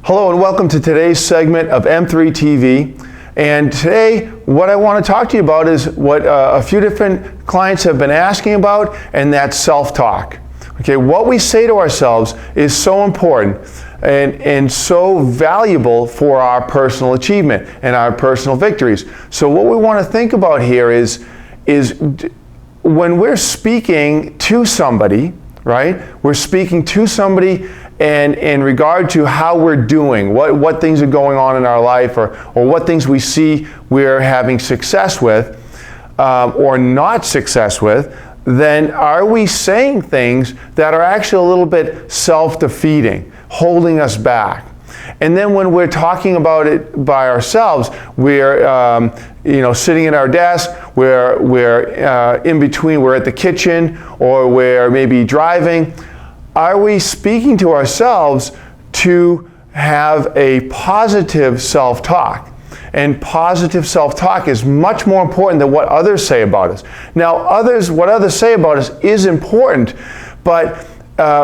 Hello and welcome to today's segment of M3 TV. And today, what I want to talk to you about is what a few different clients have been asking about, and that's self-talk. Okay, what we say to ourselves is so important and so valuable for our personal achievement and our personal victories. So what we want to think about here is when we're speaking to somebody, right? We're speaking to somebody and in regard to how we're doing, what things are going on in our life, or what things we see we're having success with or not success with, then are we saying things that are actually a little bit self-defeating, holding us back? And then when we're talking about it by ourselves, we're sitting at our desk, we're in between, we're at the kitchen, or we're maybe driving. Are we speaking to ourselves to have a positive self-talk? And positive self-talk is much more important than what others say about us. Now, what others say about us is important, but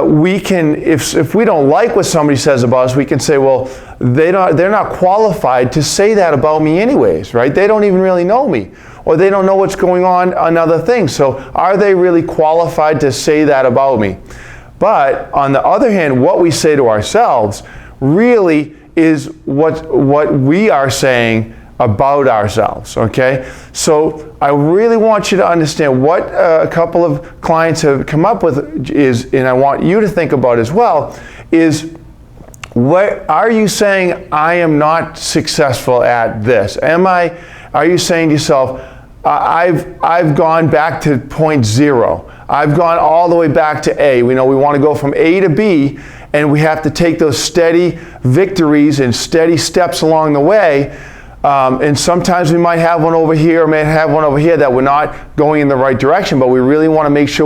we can, if we don't like what somebody says about us, we can say, well, they're not qualified to say that about me anyways, right? They don't even really know me, or they don't know what's going on other things. So are they really qualified to say that about me? But on the other hand, what we say to ourselves really is what we are saying about ourselves, okay? So I really want you to understand what a couple of clients have come up with is, and I want you to think about as well, is what are you saying, I am not successful at this? Are you saying to yourself, I've gone back to point zero. I've gone all the way back to A. We know we want to go from A to B, and we have to take those steady victories and steady steps along the way. And sometimes we might have one over here, or may have one over here that we're not going in the right direction, but we really want to make sure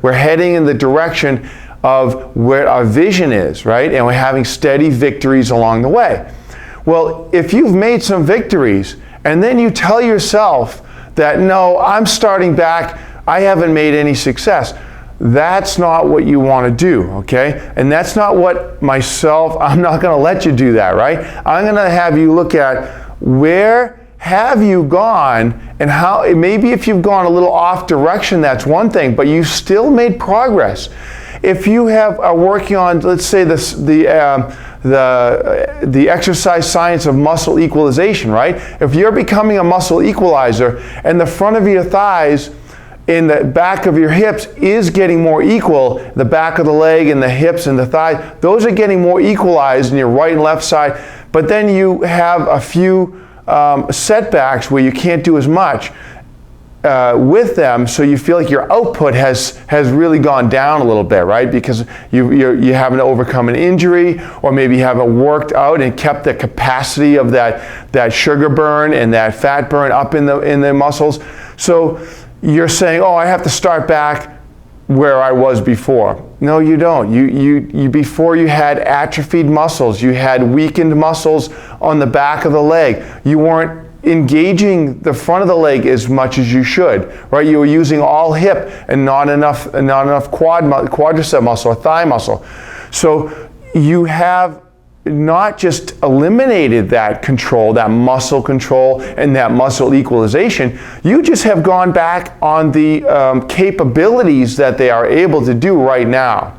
we're heading in the direction of where our vision is, right? And we're having steady victories along the way. Well, if you've made some victories, and then you tell yourself that, no, I'm starting back, I haven't made any success. That's not what you want to do, okay? And that's not what I'm not going to let you do that, right? I'm going to have you look at where have you gone, and how, maybe if you've gone a little off direction, that's one thing, but you still made progress. If you are working on, let's say, the exercise science of muscle equalization, right? If you're becoming a muscle equalizer and the front of your thighs in the back of your hips is getting more equal, the back of the leg and the hips and the thighs, those are getting more equalized in your right and left side, but then you have a few setbacks where you can't do as much with them, so you feel like your output has really gone down a little bit, right? Because you're having to overcome an injury, or maybe you haven't worked out and kept the capacity of that sugar burn and that fat burn up in the muscles. So you're saying, oh, I have to start back where I was before. No, you don't. You before you had atrophied muscles, you had weakened muscles on the back of the leg. You weren't engaging the front of the leg as much as you should, right? You were using all hip and not enough quadricep muscle or thigh muscle. So you have not just eliminated that control, that muscle control and that muscle equalization, you just have gone back on the capabilities that they are able to do right now.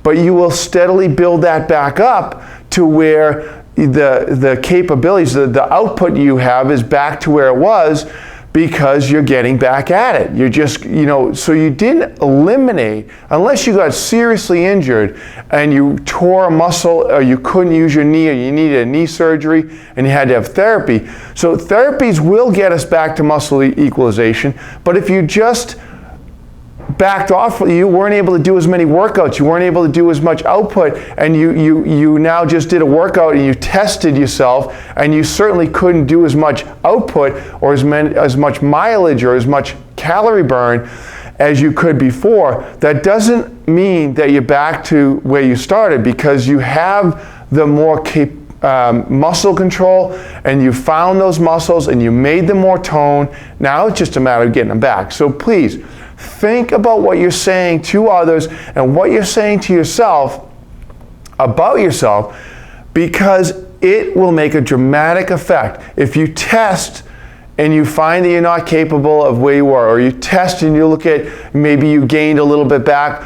But you will steadily build that back up to where the capabilities, the output you have is back to where it was, because you're getting back at it. You're just, so you didn't eliminate, unless you got seriously injured and you tore a muscle, or you couldn't use your knee, or you needed a knee surgery and you had to have therapy. So therapies will get us back to muscle equalization, but if you just backed off, you weren't able to do as many workouts, you weren't able to do as much output, and you now just did a workout and you tested yourself, and you certainly couldn't do as much output or as much mileage or as much calorie burn as you could before, that doesn't mean that you're back to where you started, because you have the more muscle control, and you found those muscles and you made them more toned. Now it's just a matter of getting them back. So please, think about what you're saying to others and what you're saying to yourself about yourself because it will make a dramatic effect. If you test and you find that you're not capable of where you were, or you test and you look at maybe you gained a little bit back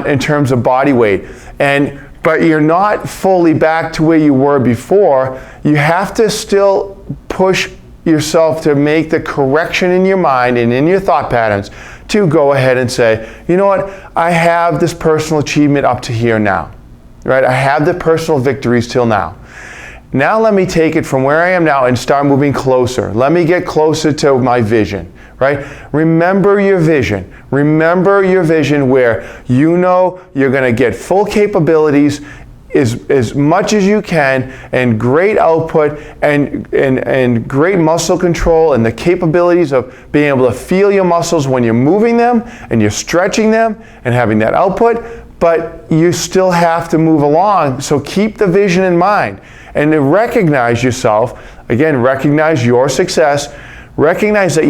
in terms of body weight, but you're not fully back to where you were before, you have to still push yourself to make the correction in your mind and in your thought patterns to go ahead and say, you know what, I have this personal achievement up to here now, right? I have the personal victories till now. Now let me take it from where I am now and start moving closer. Let me get closer to my vision, right? Remember your vision. Remember your vision where you know you're going to get full capabilities as much as you can, and great output and great muscle control, and the capabilities of being able to feel your muscles when you're moving them and you're stretching them and having that output, but you still have to move along. So keep the vision in mind and to recognize yourself. Again, recognize your success. Recognize that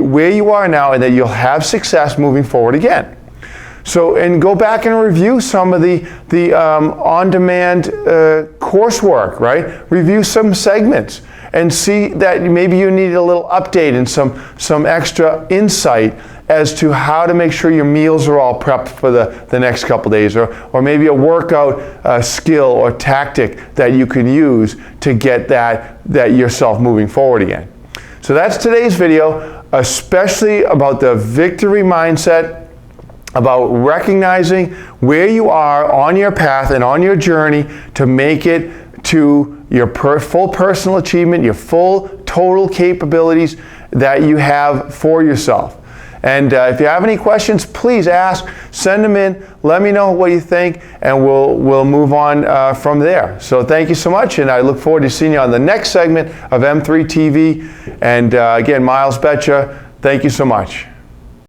where you are now, and that you'll have success moving forward again. So, and go back and review some of the on-demand coursework, right? Review some segments and see that maybe you need a little update and some extra insight as to how to make sure your meals are all prepped for the next couple days, or maybe a workout skill or tactic that you can use to get that yourself moving forward again. So that's today's video, especially about the victory mindset, about recognizing where you are on your path and on your journey to make it to your full personal achievement, your full total capabilities that you have for yourself. And if you have any questions, please ask, send them in, let me know what you think, and we'll move on from there. So thank you so much, and I look forward to seeing you on the next segment of M3 TV. And again, Miles Betcha, thank you so much.